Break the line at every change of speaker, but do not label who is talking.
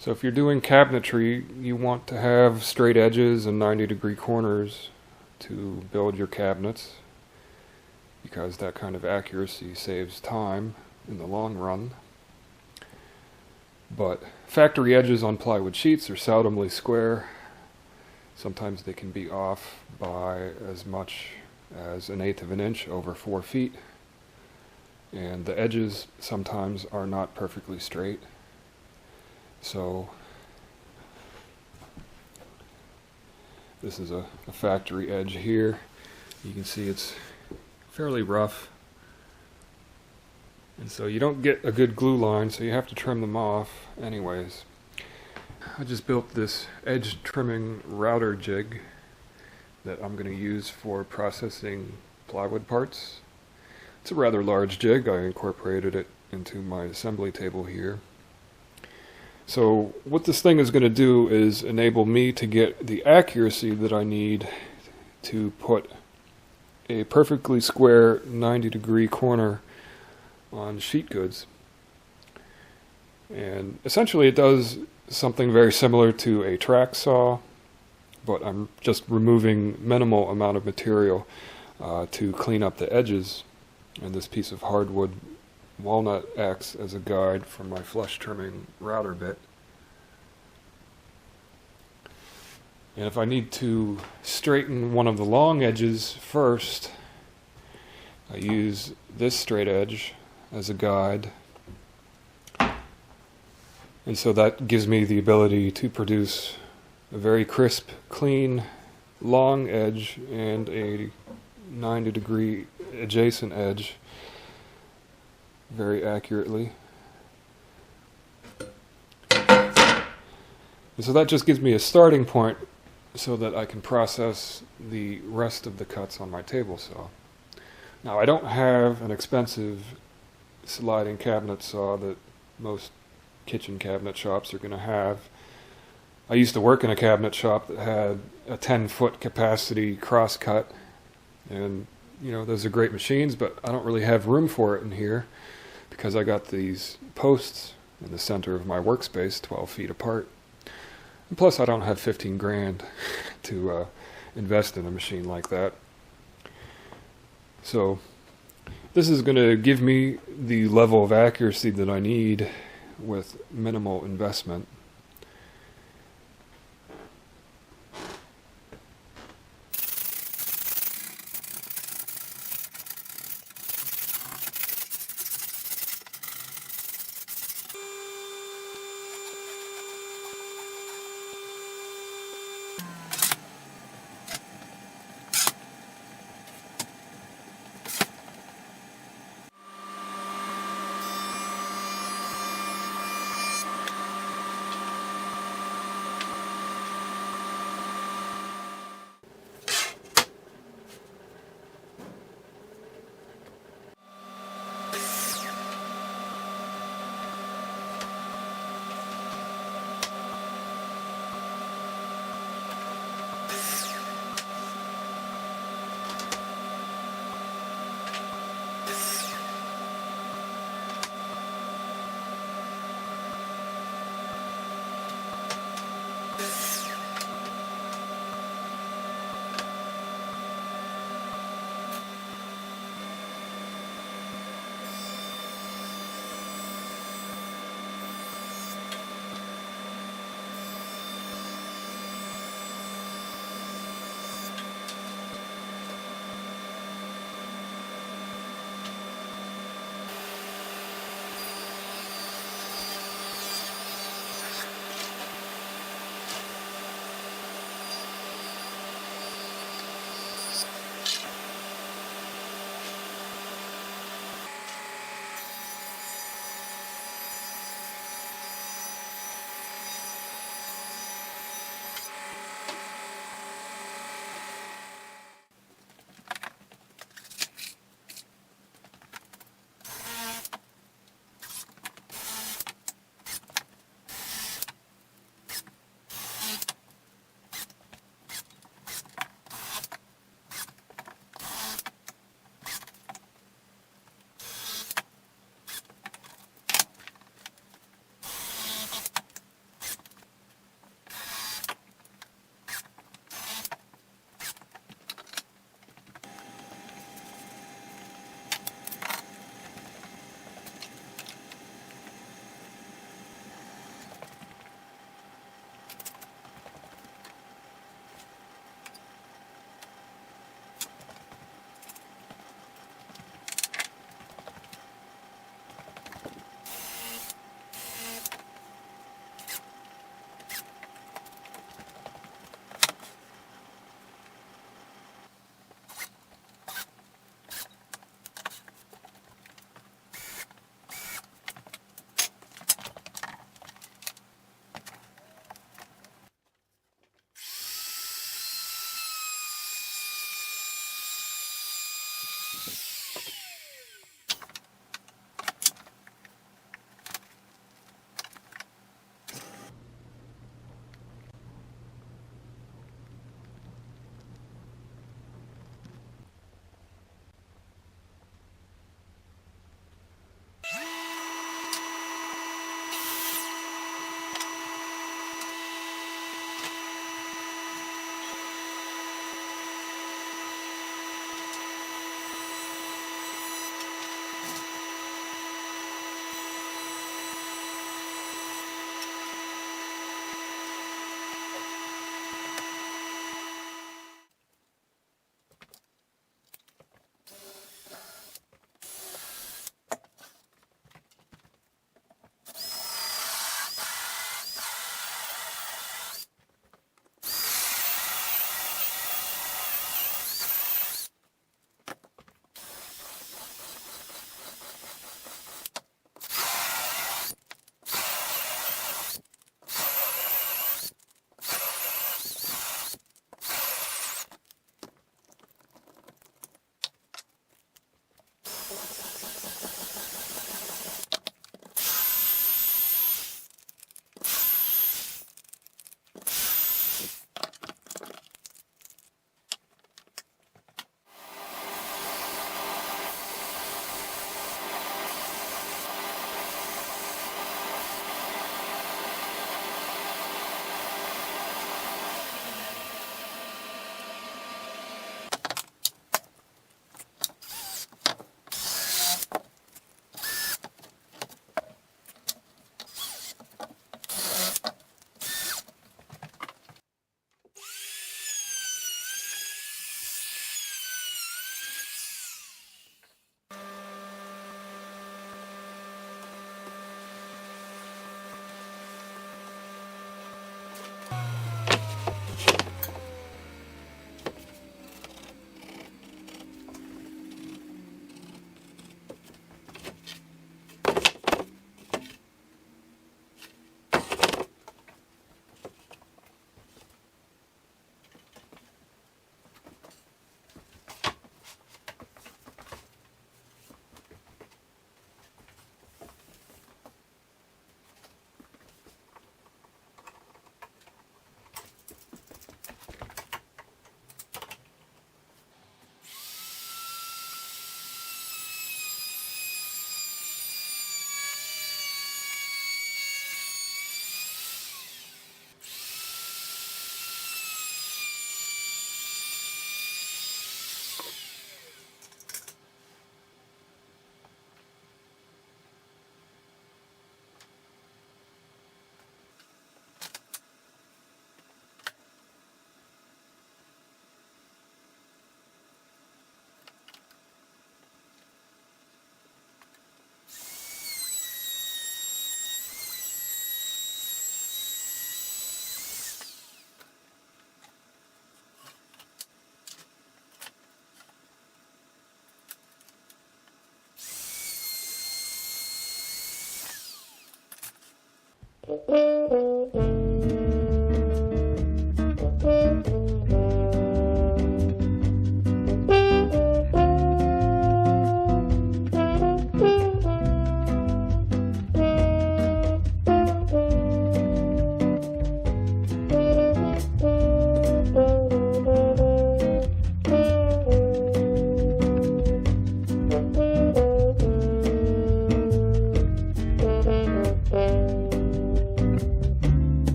So if you're doing cabinetry, you want to have straight edges and 90-degree corners to build your cabinets, because that kind of accuracy saves time in the long run. But factory edges on plywood sheets are seldomly square. Sometimes they can be off by as much as 1/8 of an inch over 4 feet. And the edges sometimes are not perfectly straight. So this is a factory edge here. You can see it's fairly rough. And so you don't get a good glue line, so you have to trim them off anyways. I just built this edge trimming router jig that I'm going to use for processing plywood parts. It's a rather large jig. I incorporated it into my assembly table here. So what this thing is going to do is enable me to get the accuracy that I need to put a perfectly square 90-degree corner on sheet goods. And essentially it does something very similar to a track saw, but I'm just removing minimal amount of material to clean up the edges. And this piece of hardwood walnut acts as a guide for my flush trimming router bit. And if I need to straighten one of the long edges first, I use this straight edge as a guide. And so that gives me the ability to produce a very crisp, clean, long edge and a 90-degree adjacent edge very accurately. And so that just gives me a starting point so that I can process the rest of the cuts on my table saw. Now, I don't have an expensive sliding cabinet saw that most kitchen cabinet shops are going to have. I used to work in a cabinet shop that had a 10-foot capacity crosscut, and those are great machines, but I don't really have room for it in here because I got these posts in the center of my workspace 12 feet apart. And plus I don't have 15 grand to invest in a machine like that. So this is going to give me the level of accuracy that I need with minimal investment.